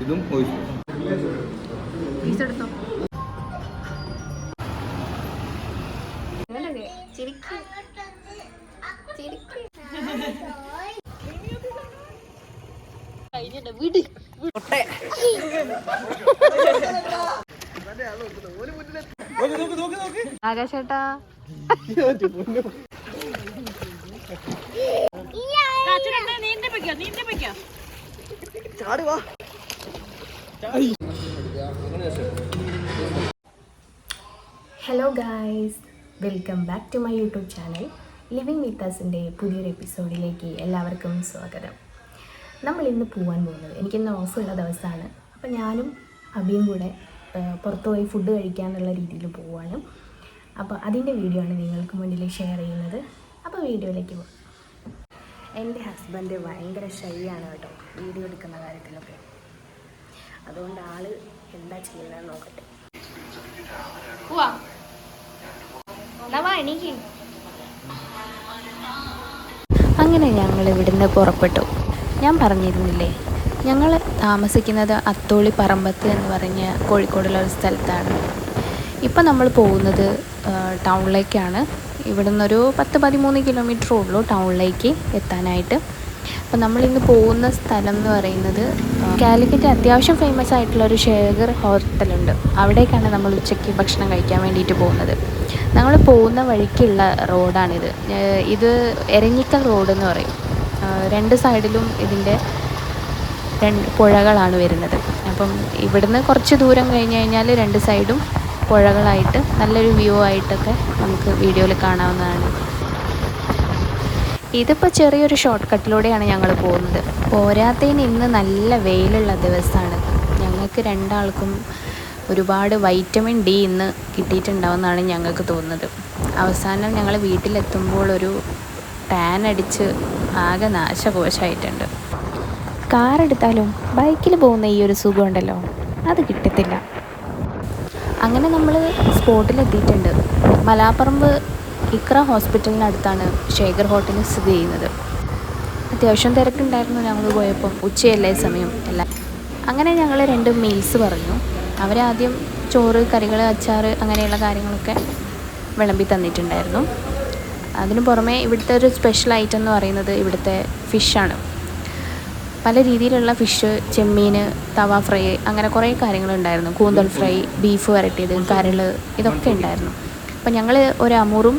ഇതും ഓയിസ്റ്റർ. ആകാശേട്ടാ hello guys, welcome back to my YouTube channel living with അസിൻ്റെ പുതിയൊരു എപ്പിസോഡിലേക്ക് എല്ലാവർക്കും സ്വാഗതം. നമ്മൾ ഇന്ന് പോകാൻ പോകുന്നത്, എനിക്കിന്ന് ഓഫുള്ള ദിവസമാണ്. അപ്പോൾ ഞാനും അബിയും കൂടെ പുറത്തു പോയി ഫുഡ് കഴിക്കാനുള്ള രീതിയിൽ പോവുകയാണ്. അപ്പോൾ അതിൻ്റെ വീഡിയോ ആണ് നിങ്ങൾക്ക് മുന്നിൽ ഷെയർ ചെയ്യുന്നത്. അപ്പോൾ വീഡിയോയിലേക്ക് പോകാം. എൻ്റെ ഹസ്ബൻഡ് ഭയങ്കര ഷൈ ആണ് കേട്ടോ വീഡിയോ എടുക്കുന്ന കാര്യത്തിലൊക്കെ. അതുകൊണ്ട് ആൾ എന്താ ചെയ്യുന്നതെന്ന് നോക്കട്ടെ. അങ്ങനെ ഞങ്ങൾ ഇവിടുന്ന് പുറപ്പെട്ടു. ഞാൻ പറഞ്ഞിരുന്നില്ലേ, ഞങ്ങൾ താമസിക്കുന്നത് അത്തോളി പറമ്പത്ത് എന്ന് പറഞ്ഞ കോഴിക്കോടുള്ള ഒരു സ്ഥലത്താണ്. ഇപ്പം നമ്മൾ പോകുന്നത് ടൗണിലേക്കാണ്. ഇവിടെ നിന്നൊരു 10-13 കിലോമീറ്റർ ഉള്ളൂ ടൗണിലേക്ക് എത്താനായിട്ട്. അപ്പോൾ നമ്മളിന്ന് പോകുന്ന സ്ഥലം എന്ന് പറയുന്നത് കാലിക്കറ്റ് അത്യാവശ്യം ഫേമസ് ആയിട്ടുള്ളൊരു ഷേഗർ ഹോട്ടലുണ്ട്. അവിടേക്കാണ് നമ്മൾ ഉച്ചയ്ക്ക് ഭക്ഷണം കഴിക്കാൻ വേണ്ടിയിട്ട് പോകുന്നത്. നമ്മൾ പോകുന്ന വഴിക്കുള്ള റോഡാണിത്. ഇത് എരഞ്ഞിക്കൽ റോഡ് എന്ന് പറയും. രണ്ട് സൈഡിലും ഇതിൻ്റെ പുഴകളാണ് വരുന്നത്. അപ്പം ഇവിടുന്ന് കുറച്ച് ദൂരം കഴിഞ്ഞ് കഴിഞ്ഞാൽ രണ്ട് സൈഡും പുഴകളായിട്ട് നല്ലൊരു വ്യൂ ആയിട്ടൊക്കെ നമുക്ക് വീഡിയോയിൽ കാണാവുന്നതാണ്. ഇതിപ്പോൾ ചെറിയൊരു ഷോർട്ട് കട്ടിലൂടെയാണ് ഞങ്ങൾ പോകുന്നത്. പോരാത്തതിന് ഇന്ന് നല്ല വെയിലുള്ള ദിവസമാണ്. ഞങ്ങൾക്ക് രണ്ടാൾക്കും ഒരുപാട് വൈറ്റമിൻ ഡി ഇന്ന് കിട്ടിയിട്ടുണ്ടാവുമെന്നാണ് ഞങ്ങൾക്ക് തോന്നുന്നത്. അവസാനം ഞങ്ങൾ വീട്ടിലെത്തുമ്പോൾ ഒരു ടാൻ അടിച്ച് ആകെ നാശകോശമായിട്ടുണ്ട്. കാറെടുത്താലും ബൈക്കിൽ പോകുന്ന ഈ ഒരു സുഖം ഉണ്ടല്ലോ, അത് കിട്ടത്തില്ല. അങ്ങനെ നമ്മൾ സ്പോട്ടിലെത്തിയിട്ടുണ്ട്. മലാപ്പറമ്പ് ഇക്ര ഹോസ്പിറ്റലിനടുത്താണ് ഷേഗർ ഹോട്ടൽ സ്ഥിതി ചെയ്യുന്നത്. അത്യാവശ്യം തിരക്കുണ്ടായിരുന്നു ഞങ്ങൾ പോയപ്പം. ഉച്ചയല്ലേ സമയം എല്ലാം. അങ്ങനെ ഞങ്ങൾ 2 മീൽസ് പറഞ്ഞു. അവരാദ്യം ചോറ്, കറികൾ, അച്ചാർ അങ്ങനെയുള്ള കാര്യങ്ങളൊക്കെ വിളമ്പി തന്നിട്ടുണ്ടായിരുന്നു. അതിന് പുറമെ ഇവിടുത്തെ ഒരു സ്പെഷ്യൽ ഐറ്റം എന്ന് പറയുന്നത് ഇവിടുത്തെ ഫിഷാണ്. പല രീതിയിലുള്ള ഫിഷ്, ചെമ്മീൻ, തവ ഫ്രൈ, അങ്ങനെ കുറേ കാര്യങ്ങളുണ്ടായിരുന്നു. കൂന്തൽ ഫ്രൈ, ബീഫ് വരട്ടിയത്, കരൾ, ഇതൊക്കെ ഉണ്ടായിരുന്നു. അപ്പം ഞങ്ങൾ ഒരു അമൂറും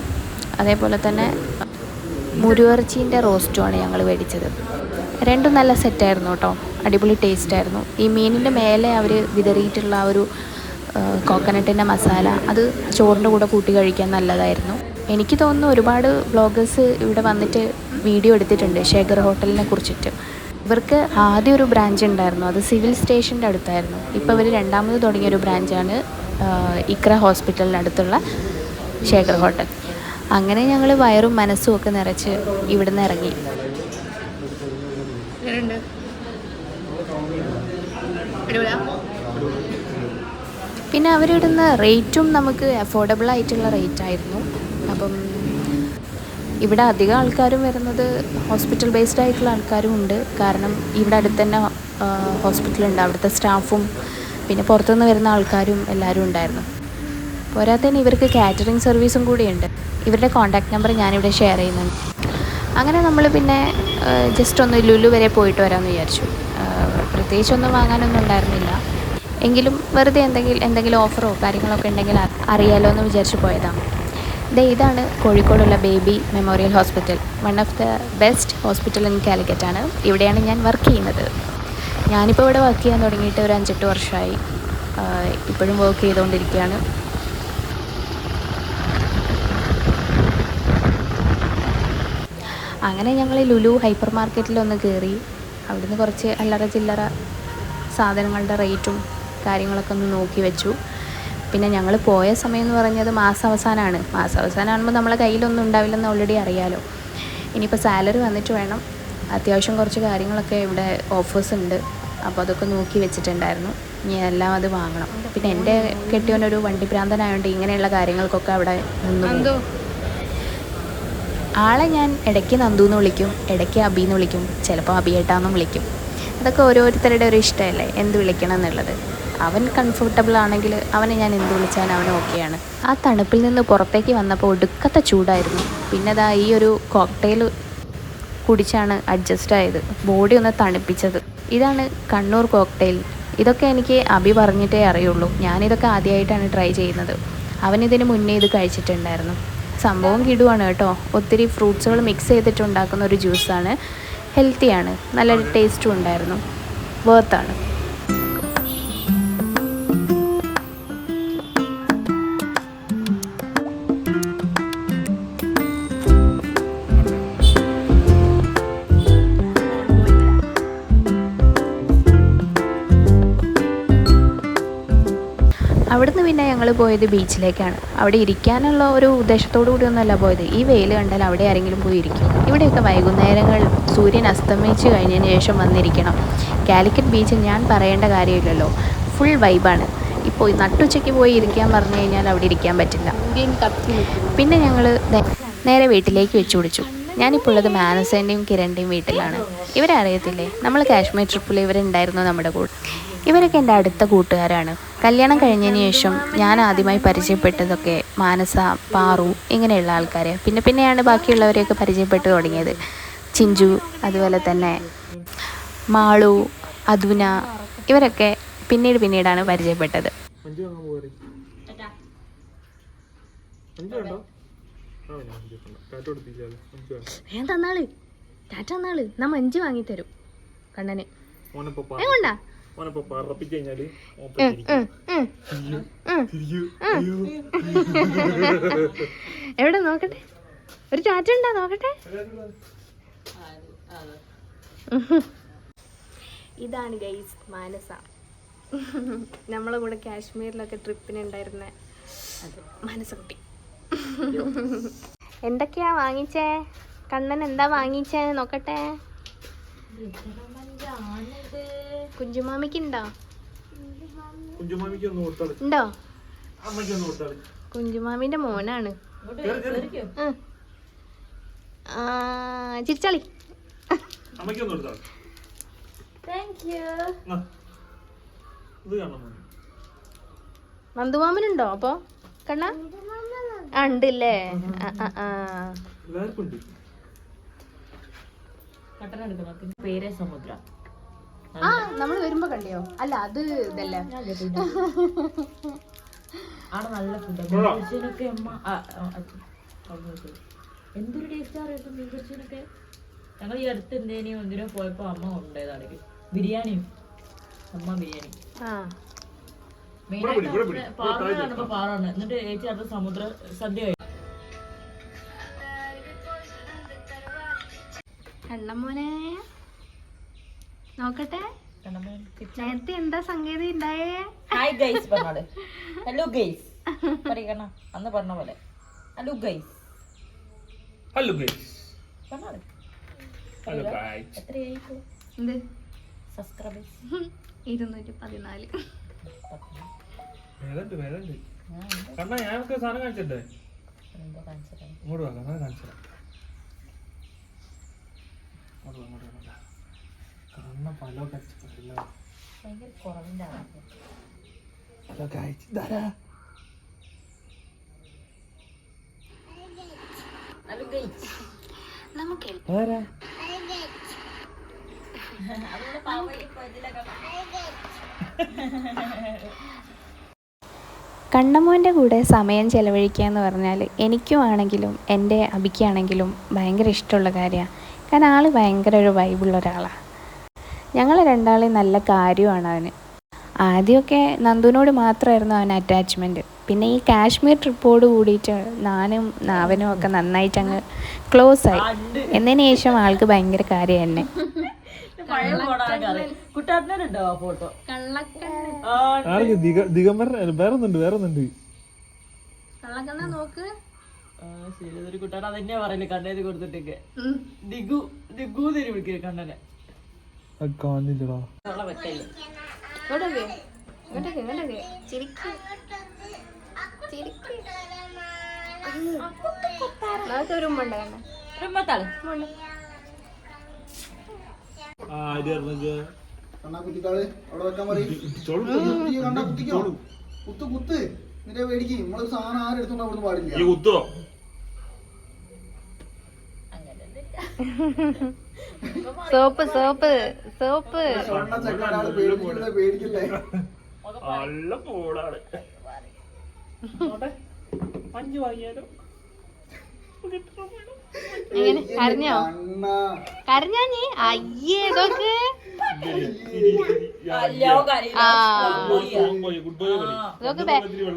അതേപോലെ തന്നെ മുരുവിറച്ചീൻ്റെ റോസ്റ്റുമാണ് ഞങ്ങൾ മേടിച്ചത്. രണ്ടും നല്ല സെറ്റായിരുന്നു കേട്ടോ, അടിപൊളി ടേസ്റ്റായിരുന്നു. ഈ മീനിൻ്റെ മേലെ അവർ വിതറിയിട്ടുള്ള ആ ഒരു കോക്കനട്ടിൻ്റെ മസാല, അത് ചോറിൻ്റെ കൂടെ കൂട്ടി കഴിക്കാൻ നല്ലതായിരുന്നു. എനിക്ക് തോന്നുന്നു ഒരുപാട് വ്ളോഗേഴ്സ് ഇവിടെ വന്നിട്ട് വീഡിയോ എടുത്തിട്ടുണ്ട് ഷേഗർ ഹോട്ടലിനെ കുറിച്ചിട്ട്. ഇവർക്ക് ആദ്യം ഒരു ബ്രാഞ്ച് ഉണ്ടായിരുന്നു, അത് സിവിൽ സ്റ്റേഷൻ്റെ അടുത്തായിരുന്നു. ഇപ്പോൾ ഇവർ രണ്ടാമത് തുടങ്ങിയൊരു ബ്രാഞ്ചാണ് ഇക്ര ഹോസ്പിറ്റലിനടുത്തുള്ള ഷേഗർ ഹോട്ടൽ. അങ്ങനെ ഞങ്ങൾ വയറും മനസ്സും ഒക്കെ നിറച്ച് ഇവിടുന്ന് ഇറങ്ങി. പിന്നെ അവരിടുന്ന റേറ്റും നമുക്ക് അഫോർഡബിൾ ആയിട്ടുള്ള റേറ്റ് ആയിരുന്നു. അപ്പം ഇവിടെ അധികം ആൾക്കാരും വരുന്നത് ഹോസ്പിറ്റൽ ബേസ്ഡ് ആയിട്ടുള്ള ആൾക്കാരും ഉണ്ട്. കാരണം ഇവിടെ അടുത്ത് തന്നെ ഹോസ്പിറ്റലുണ്ട്. അവിടുത്തെ സ്റ്റാഫും പിന്നെ പുറത്തുനിന്ന് വരുന്ന ആൾക്കാരും എല്ലാവരും ഉണ്ടായിരുന്നു. പോരാത്തതിന് ഇവർക്ക് കാറ്ററിംഗ് സർവീസും കൂടിയുണ്ട്. ഇവരുടെ കോൺടാക്റ്റ് നമ്പർ ഞാനിവിടെ ഷെയർ ചെയ്യുന്നുണ്ട്. അങ്ങനെ നമ്മൾ പിന്നെ ജസ്റ്റ് ഒന്ന് ലുലു വരെ പോയിട്ട് വരാമെന്ന് വിചാരിച്ചു. പ്രത്യേകിച്ചൊന്നും വാങ്ങാനൊന്നും ഉണ്ടായിരുന്നില്ല. എങ്കിലും വെറുതെ എന്തെങ്കിലും ഓഫറോ കാര്യങ്ങളൊക്കെ ഉണ്ടെങ്കിൽ അറിയാലോ എന്ന് വിചാരിച്ച് പോയതാണ്. ഇതാണ് കോഴിക്കോടുള്ള baby memorial hospital. One of the best hospital in കാലിക്കറ്റാണ്. ഇവിടെയാണ് ഞാൻ വർക്ക് ചെയ്യുന്നത്. ഞാനിപ്പോൾ ഇവിടെ വർക്ക് ചെയ്യാൻ തുടങ്ങിയിട്ട് ഒരു 5-8 വർഷമായി. ഇപ്പോഴും വർക്ക് ചെയ്തുകൊണ്ടിരിക്കുകയാണ്. അങ്ങനെ ഞങ്ങൾ ലുലു ഹൈപ്പർ മാർക്കറ്റിലൊന്ന് കയറി. അവിടുന്ന് കുറച്ച് അല്ലറ ചില്ലറ സാധനങ്ങളുടെ റേറ്റും കാര്യങ്ങളൊക്കെ ഒന്ന് നോക്കി വെച്ചു. പിന്നെ ഞങ്ങൾ പോയ സമയം എന്ന് പറഞ്ഞത് മാസാവസാനമാണ്. മാസാവസാനമാകുമ്പോൾ നമ്മളെ കയ്യിലൊന്നും ഉണ്ടാവില്ലെന്ന് ഓൾറെഡി അറിയാലോ. ഇനിയിപ്പോൾ സാലറി വന്നിട്ട് വേണം. അത്യാവശ്യം കുറച്ച് കാര്യങ്ങളൊക്കെ ഇവിടെ ഓഫേഴ്സ് ഉണ്ട്. അപ്പോൾ അതൊക്കെ നോക്കി വെച്ചിട്ടുണ്ടായിരുന്നു. ഇനി എല്ലാം അത് വാങ്ങണം. പിന്നെ എൻ്റെ കെട്ടിയവനൊരു വണ്ടി ഭ്രാന്തനായതുകൊണ്ട് ഇങ്ങനെയുള്ള കാര്യങ്ങൾക്കൊക്കെ അവിടെ നിന്നു. ആളെ ഞാൻ ഇടയ്ക്ക് നന്ദു എന്ന് വിളിക്കും, ഇടയ്ക്ക് അബി എന്ന് വിളിക്കും, ചിലപ്പോൾ അബിയേട്ടാന്നും വിളിക്കും. അതൊക്കെ ഓരോരുത്തരുടെ ഒരു ഇഷ്ടമല്ലേ എന്ത് വിളിക്കണം എന്നുള്ളത്. അവൻ കംഫർട്ടബിൾ ആണെങ്കിൽ അവനെ ഞാൻ എന്ത് വിളിച്ചാലും അവൻ ഓക്കെയാണ്. ആ തണുപ്പിൽ നിന്ന് പുറത്തേക്ക് വന്നപ്പോൾ ഒടുക്കത്തെ ചൂടായിരുന്നു. പിന്നെ അതാ ഈ ഒരു കോക്ടെയിൽ കുടിച്ചാണ് അഡ്ജസ്റ്റ് ആയത്, ബോഡി ഒന്ന് തണുപ്പിച്ചത്. ഇതാണ് കണ്ണൂർ കോക്ടെയിൽ. ഇതൊക്കെ എനിക്ക് അഭി പറഞ്ഞിട്ടേ അറിയുള്ളൂ. ഞാനിതൊക്കെ ആദ്യമായിട്ടാണ് ട്രൈ ചെയ്യുന്നത്. അവനിതിന് മുന്നേ ഇത് കഴിച്ചിട്ടുണ്ടായിരുന്നു. സംഭവം കിടുവാണ് കേട്ടോ. ഒത്തിരി ഫ്രൂട്ട്സുകൾ മിക്സ് ചെയ്തിട്ടുണ്ടാക്കുന്ന ഒരു ജ്യൂസാണ്. ഹെൽത്തിയാണ്, നല്ല ടേസ്റ്റും ഉണ്ടായിരുന്നു, വേർത്താണ്. അവിടുന്ന് പിന്നെ ഞങ്ങൾ പോയത് ബീച്ചിലേക്കാണ്. അവിടെ ഇരിക്കാനുള്ള ഒരു ഉദ്ദേശത്തോടു കൂടിയൊന്നുമല്ല പോയത്. ഈ വെയിൽ കണ്ടാൽ അവിടെ ആരെങ്കിലും പോയി ഇരിക്കും. ഇവിടെയൊക്കെ വൈകുന്നേരങ്ങൾ സൂര്യൻ അസ്തമിച്ച് കഴിഞ്ഞതിന് ശേഷം വന്നിരിക്കണം. കാലിക്കറ്റ് ബീച്ച് ഞാൻ പറയേണ്ട കാര്യമില്ലല്ലോ, ഫുൾ വൈബാണ്. ഇപ്പോൾ നട്ടുച്ചയ്ക്ക് പോയി ഇരിക്കാൻ പറഞ്ഞു കഴിഞ്ഞാൽ അവിടെ ഇരിക്കാൻ പറ്റില്ല. പിന്നെ ഞങ്ങൾ നേരെ വീട്ടിലേക്ക് വെച്ച് പിടിച്ചു. ഞാനിപ്പോൾ ഉള്ളത് മാനസേൻ്റെയും കിരണിൻ്റെയും വീട്ടിലാണ്. ഇവരെ അറിയത്തില്ലേ, നമ്മൾ കാശ്മീർ ട്രിപ്പിൽ ഇവരുണ്ടായിരുന്നു നമ്മുടെ കൂടെ. ഇവരൊക്കെ എൻ്റെ അടുത്ത കൂട്ടുകാരാണ്. കല്യാണം കഴിഞ്ഞതിന് ശേഷം ഞാൻ ആദ്യമായി പരിചയപ്പെട്ടതൊക്കെ മാനസ, പാറു ഇങ്ങനെയുള്ള ആൾക്കാരെ. പിന്നെയാണ് ബാക്കിയുള്ളവരെയൊക്കെ പരിചയപ്പെട്ട് തുടങ്ങിയത്. ചിഞ്ചു, അതുപോലെ തന്നെ മാളു, അദുന, ഇവരൊക്കെ പിന്നീടാണ് പരിചയപ്പെട്ടത്. നമ്മ 5 വാങ്ങിത്തരും കണ്ണന്. എവിടെ നോക്കട്ടെ, ഒരു ടാറ്റ ഉണ്ടാ നോക്കട്ടെ. ഇതാണ് ഗൈസ് മാനസ, നമ്മളെ കൂടെ കാശ്മീരിലൊക്കെ ട്രിപ്പിന് ഉണ്ടായിരുന്ന മാനസക്കുട്ടി. എന്തൊക്കെയാ വാങ്ങിച്ചേ കണ്ണൻ? എന്താ വാങ്ങിച്ചേ നോക്കട്ടെ. കുഞ്ചുമാമിക്ക് ഉണ്ടോ? ഉണ്ടോ? കുഞ്ചുമാമിന്റെ മോനാണ്. ചിരിച്ചാളി. നന്ദുമാമനുണ്ടോ അപ്പൊ കണ്ണ? ഉണ്ടല്ലേ. നമ്മള് വരുമ്പോ കണ്ടിയോ? അല്ല അത് ഇതല്ല, നല്ല ഫുഡ്. എന്തൊരു ടേസ്റ്റ് മീൻകുറിച്ചിനൊക്കെ. ഞങ്ങൾ ഈ അടുത്ത് എന്തിനോ പോയപ്പോ അമ്മ കൊണ്ടുപോയതാണ് ബിരിയാണിയും. അമ്മ ബിരിയാണി മെയിനായിട്ട് പാറാണ്. എന്നിട്ട് ചേച്ചി അടുത്ത സമുദ്ര സദ്യ കഴിക്കും. കണ്ണമ്മോനെ നോക്കട്ടെ, നേരത്തെ എന്താ സംഗതി ഉണ്ടായേ? ഹായ് ഗൈസ് പറഞ്ഞോളെ. ഹലോ ഗൈസ് പറയണ അന്ന് പറഞ്ഞ പോലെ. Hello guys. Hello guys. പറഞ്ഞോളെ. Hello guys. എത്രയായി എന്ത് സബ്സ്ക്രൈബേഴ്സ്? 214. കണ്ണ ഞാനൊക്കെ സാധനം കാണിച്ചിട്ടേ. ഇങ്ങോട്ട് വാ, കണ്ണ കാണിച്ചത് കണ്ണ പല കച്ചല്ലോ. ഭയങ്കര കുറവിന്റെ നമുക്ക് കണ്ണമ്മോൻ്റെ കൂടെ സമയം ചെലവഴിക്കുക എന്ന് പറഞ്ഞാൽ എനിക്കും ആണെങ്കിലും എൻ്റെ അബിക്കാണെങ്കിലും ഭയങ്കര ഇഷ്ടമുള്ള കാര്യമാണ്. കാരണം ആൾ ഭയങ്കര ഒരു വൈബുള്ള ഒരാളാണ്. ഞങ്ങൾ രണ്ടാളെയും നല്ല കാര്യമാണ് അവന്. ആദ്യമൊക്കെ നന്ദുവിനോട് മാത്രമായിരുന്നു അവന് അറ്റാച്ച്മെൻറ്റ്. പിന്നെ ഈ കാശ്മീർ ട്രിപ്പോട് കൂടിയിട്ട് ഞാനും നാവനും ഒക്കെ നന്നായിട്ട് അങ്ങ് ക്ലോസ് ആയി. എന്നതിന് ശേഷം ആൾക്ക് ഭയങ്കര കാര്യം എന്നെ. പറയല് കണ്ണേത് കൊടുത്തിട്ടൊക്കെ കണ്ണനെ കണ്ണാ കുത്തിക്കാള് അവിടെ വെക്കാൻ പറയും. കണ്ണാ കുത്തിക്കോ. കുത്ത് കുത്ത് നിന്റെ പേടിക്ക്. നമ്മളൊരു സാധനം ആരും എടുത്തോണ്ട് അവിടുന്ന് പാടില്ല. Soap soap soap. ഒരാള് പേടിക്കണ്ടേ. അഞ്ചു വാങ്ങിയാലോ? എങ്ങനെ കരഞ്ഞോ? കരഞ്ഞാ നീ? അയ്യേ ഇതൊക്കെ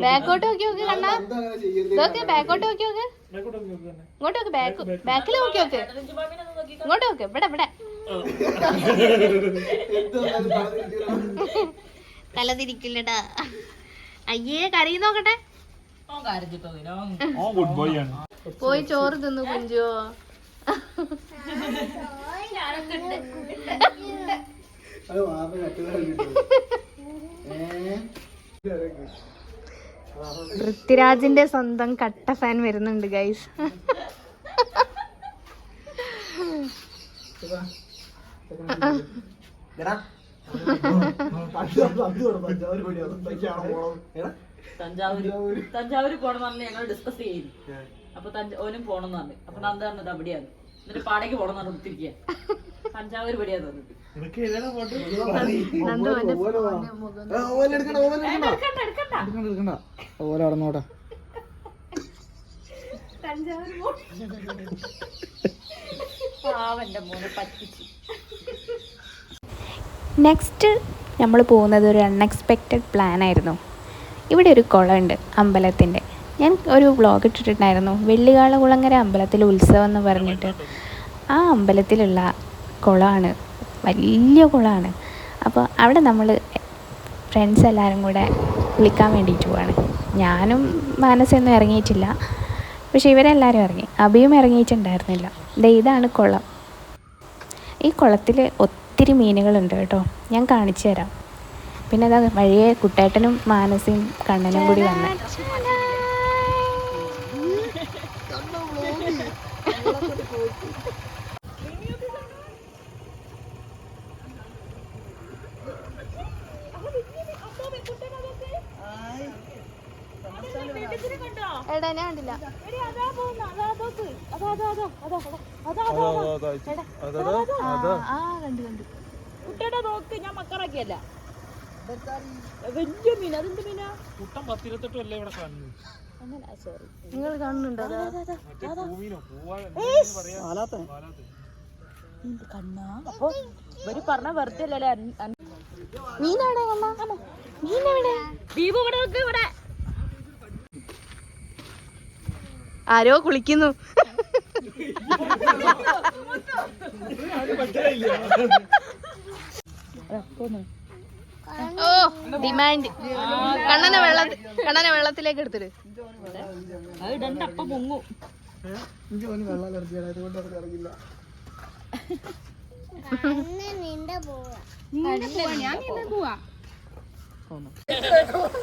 ബാക്കോട്ട് നോക്കി നോക്ക് കണ്ണാ. ഇതൊക്കെ ബാക്കോട്ട് നോക്കി നോക്ക്. ഇങ്ങോട്ട് നോക്ക്. ബാക്കിൽ നോക്കി നോക്ക്. ഇങ്ങോട്ട് നോക്ക്. ഇവിടെ ഇവിടെ തലതിരിക്കില്ലടാ. അയ്യേ കരയി നോക്കട്ടെ. പോയി ചോറ് തിന്നു കുഞ്ചോ. പൃഥ്വിരാജിന്റെ സ്വന്തം കട്ട ഫാൻ വരുന്നുണ്ട് ഗൈസ്. തഞ്ചാവൂര് പോണെന്ന് പറഞ്ഞ് ഞങ്ങൾ ഡിസ്കസ് ചെയ്തു. അപ്പൊ ഓനും പോണെന്ന് പറഞ്ഞു. അപ്പൊ നന്ദ പറഞ്ഞത് അവിടെയാണ്. എന്നിട്ട് പാടേക്ക് പോണെന്ന് പറഞ്ഞു കുത്തിരിക്കുക. തഞ്ചാവൂര് പടിയാന്ന് പറഞ്ഞിട്ട് ഓരോടന്നോട്ടെ. നെക്സ്റ്റ് നമ്മൾ പോകുന്നത് ഒരു അൺഎക്സ്പെക്റ്റഡ് പ്ലാൻ ആയിരുന്നു. ഇവിടെ ഒരു കുളമുണ്ട് അമ്പലത്തിൻ്റെ. ഞാൻ ഒരു വ്ളോഗ് ഇട്ടിട്ടുണ്ടായിരുന്നു, വെള്ളികാളകുളങ്ങര അമ്പലത്തിലെ ഉത്സവം എന്ന് പറഞ്ഞിട്ട്. ആ അമ്പലത്തിലുള്ള കുളമാണ്, വലിയ കുളമാണ്. അപ്പോൾ അവിടെ നമ്മൾ ഫ്രണ്ട്സ് എല്ലാവരും കൂടെ കുളിക്കാൻ വേണ്ടിയിട്ട് പോവാണ്. ഞാനും മാനസൊന്നും ഇറങ്ങിയിട്ടില്ല, പക്ഷെ ഇവരെല്ലാവരും ഇറങ്ങി. അഭിയും ഇറങ്ങിയിട്ടുണ്ടായിരുന്നില്ല. ഇതാണ് കുളം. ഈ കുളത്തിൽ ഒത്തിരി മീനുകളുണ്ട് കേട്ടോ, ഞാൻ കാണിച്ചു തരാം. പിന്നെ അതാ വഴിയെ കുട്ടേട്ടനും മാനസയും കണ്ണനും കൂടി വന്നു. എടാ ഞാൻ കണ്ടില്ല. കുട്ടേട്ടാ നോക്ക്, ഞാൻ മക്കറാക്കിയല്ല. വലിയ മീൻ. അതെന്ത് മീനാ? കുട്ടൻ 10-28 അല്ലേ ഇവിടെ കാണുന്നത്. നിങ്ങൾ കാണുന്നുണ്ടോ? കണ്ണാ അപ്പൊ ഇവര് പറഞ്ഞ വെറുതെ അല്ലേ. മീനാടെ മീനെവിടെ? ദീപു ഇവിടെ നോക്ക്. ഇവിടെ ആരോ കുളിക്കുന്നു. ഓ ഡിമാൻഡ്. കണ്ണനെ വെള്ളത്തിലേക്ക് എടുത്തിട്ട് അപ്പം പൊങ്ങു.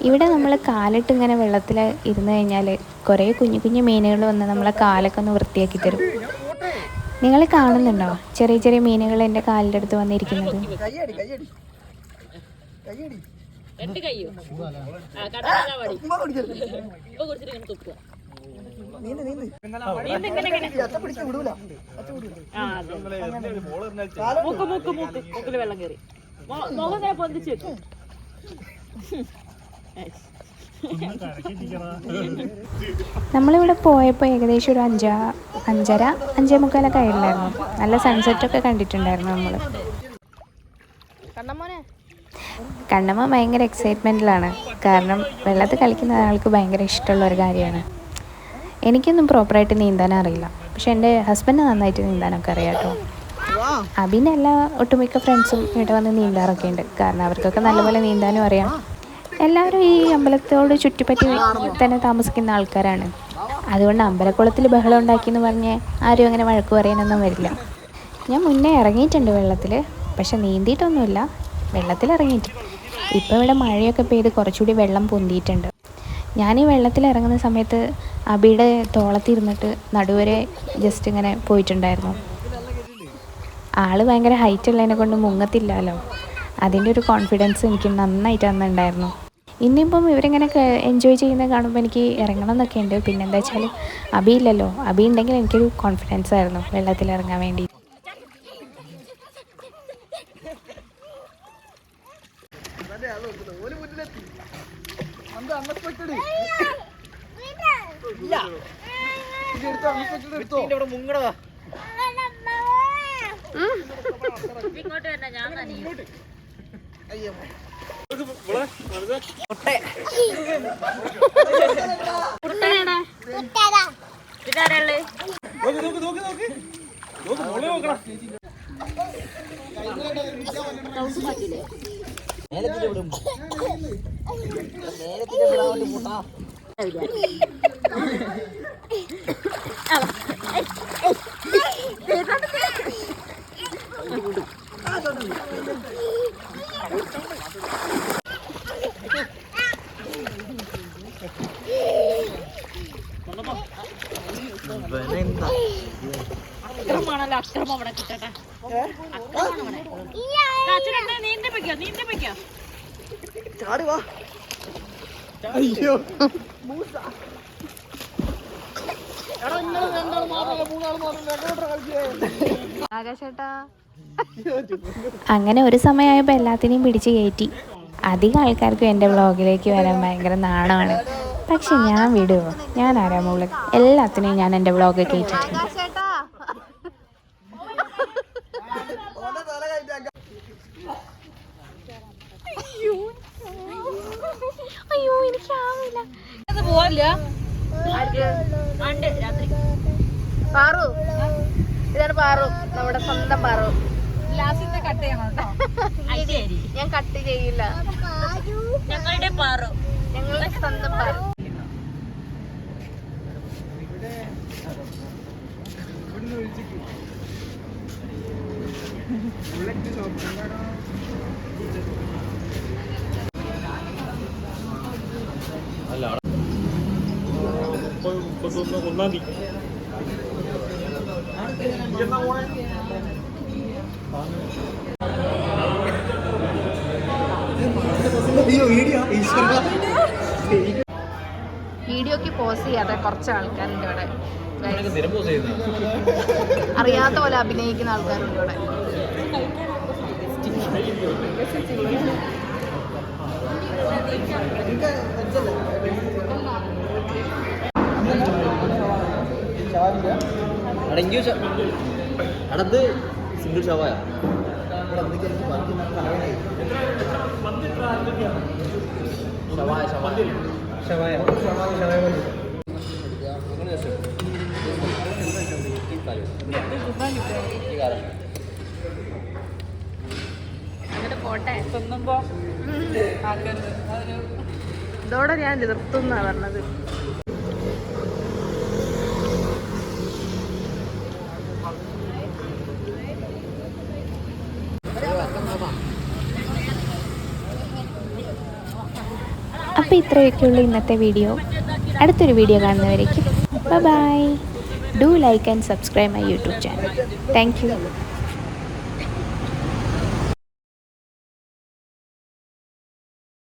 ഇവിടെ നമ്മൾ കാലിട്ട് ഇങ്ങനെ വെള്ളത്തിൽ ഇരുന്ന് കഴിഞ്ഞാൽ കുറേ കുഞ്ഞു കുഞ്ഞു മീനുകൾ വന്ന് നമ്മളെ കാലൊക്കെ ഒന്ന് വൃത്തിയാക്കി തരും. നിങ്ങൾ കാണുന്നുണ്ടോ ചെറിയ ചെറിയ മീനുകൾ എൻ്റെ കാലിൻ്റെ അടുത്ത് വന്നിരിക്കുന്നത്? വെള്ളം കയറി മുഖം ഇങ്ങനെ പൊന്തിച്ച് വെക്കും. നമ്മളിവിടെ പോയപ്പോൾ ഏകദേശം ഒരു 5:30-5:45 ആയിട്ടുണ്ടായിരുന്നു. നല്ല സൺസെറ്റൊക്കെ കണ്ടിട്ടുണ്ടായിരുന്നു നമ്മൾ. കണ്ണമ്മ ഭയങ്കര എക്സൈറ്റ്മെൻറ്റിലാണ്, കാരണം വെള്ളത്തിൽ കളിക്കുന്ന ആൾക്ക് ഭയങ്കര ഇഷ്ടമുള്ള ഒരു കാര്യമാണ്. എനിക്കൊന്നും പ്രോപ്പറായിട്ട് നീന്താൻ അറിയില്ല, പക്ഷെ എൻ്റെ ഹസ്ബൻഡ് നന്നായിട്ട് നീന്താനൊക്കെ അറിയാം കേട്ടോ. അഭിൻ്റെ എല്ലാ ഒട്ടുമിക്ക ഫ്രണ്ട്സും ഇവിടെ വന്ന് നീന്താറൊക്കെ ഉണ്ട്, കാരണം അവർക്കൊക്കെ നല്ലപോലെ നീന്താനും അറിയാം. എല്ലാവരും ഈ അമ്പലത്തോട് ചുറ്റിപ്പറ്റി തന്നെ താമസിക്കുന്ന ആൾക്കാരാണ്. അതുകൊണ്ട് അമ്പലക്കുളത്തിൽ ബഹളം ഉണ്ടാക്കിയെന്ന് പറഞ്ഞ് ആരും അങ്ങനെ വഴക്ക് പറയാനൊന്നും വരില്ല. ഞാൻ മുന്നേ ഇറങ്ങിയിട്ടുണ്ട് വെള്ളത്തിൽ, പക്ഷെ നീന്തിയിട്ടൊന്നുമില്ല, വെള്ളത്തിൽ ഇറങ്ങിയിട്ട്. ഇപ്പോൾ ഇവിടെ മഴയൊക്കെ പെയ്ത് കുറച്ചുകൂടി വെള്ളം പൊന്തിയിട്ടുണ്ട്. ഞാൻ ഈ വെള്ളത്തിൽ ഇറങ്ങുന്ന സമയത്ത് അബിയുടെ തോളത്തിരുന്നിട്ട് നടുവരെ ജസ്റ്റ് ഇങ്ങനെ പോയിട്ടുണ്ടായിരുന്നു. ആൾ ഭയങ്കര ഹൈറ്റ് ഉള്ളതിനെ കൊണ്ട് മുങ്ങത്തില്ലല്ലോ, അതിൻ്റെ ഒരു കോൺഫിഡൻസ് എനിക്ക് നന്നായിട്ട് അന്നുണ്ടായിരുന്നു. ഇനിയിപ്പം ഇവരിങ്ങനെ എൻജോയ് ചെയ്യുന്നത് കാണുമ്പോൾ എനിക്ക് ഇറങ്ങണം എന്നൊക്കെ ഉണ്ട്. പിന്നെ എന്താ വെച്ചാൽ അബി ഇല്ലല്ലോ, അബി ഉണ്ടെങ്കിൽ എനിക്കൊരു കോൺഫിഡൻസ് ആയിരുന്നു വെള്ളത്തിൽ ഇറങ്ങാൻ വേണ്ടി. അക്രമാണല്ലോ, അക്രമം അവിടെ കിട്ടട്ടെ. നീന്തിപ്പിക്കോ അങ്ങനെ ഒരു സമയമായപ്പോൾ എല്ലാത്തിനെയും പിടിച്ച് കയറ്റി. അധികം ആൾക്കാർക്കും എൻ്റെ വ്ളോഗിലേക്ക് വരാൻ ഭയങ്കര നാണമാണ്. പക്ഷെ ഞാൻ വിടുമോ? ഞാൻ ആരാ മോള്? എല്ലാത്തിനെയും ഞാൻ എൻ്റെ വ്ളോഗ് കയറ്റിയിട്ടുണ്ട്. അയ്യോ എനിക്കാവില്ല. പാറു, ഇതാണ് പാറു, നമ്മുടെ സ്വന്തം പാറു. ലാസ്റ്റത്തെ കട്ട് ചെയ്യണം കേട്ടോ. ഞാൻ കട്ട് ചെയ്യില്ല. ഞങ്ങളുടെ പാറു, ഞങ്ങളുടെ സ്വന്തം പാറു. ഒന്നാം തീയതി വീഡിയോക്ക് പോസ് ചെയ്യാതെ കുറച്ച് ആൾക്കാരുണ്ട് ഇവിടെ. അറിയാത്ത പോലെ അഭിനയിക്കുന്ന ആൾക്കാരുണ്ട് ഇവിടെ. അടത് സിംഗിൾ ഷവായ ഇതോടെ ഞാൻ നിർത്തുന്നാ പറഞ്ഞത്. അപ്പോൾ ഇത്രയൊക്കെയുള്ളൂ ഇന്നത്തെ വീഡിയോ. അടുത്തൊരു വീഡിയോ കാണുന്നവരേക്കും bye. Do like and subscribe my YouTube channel. Thank U.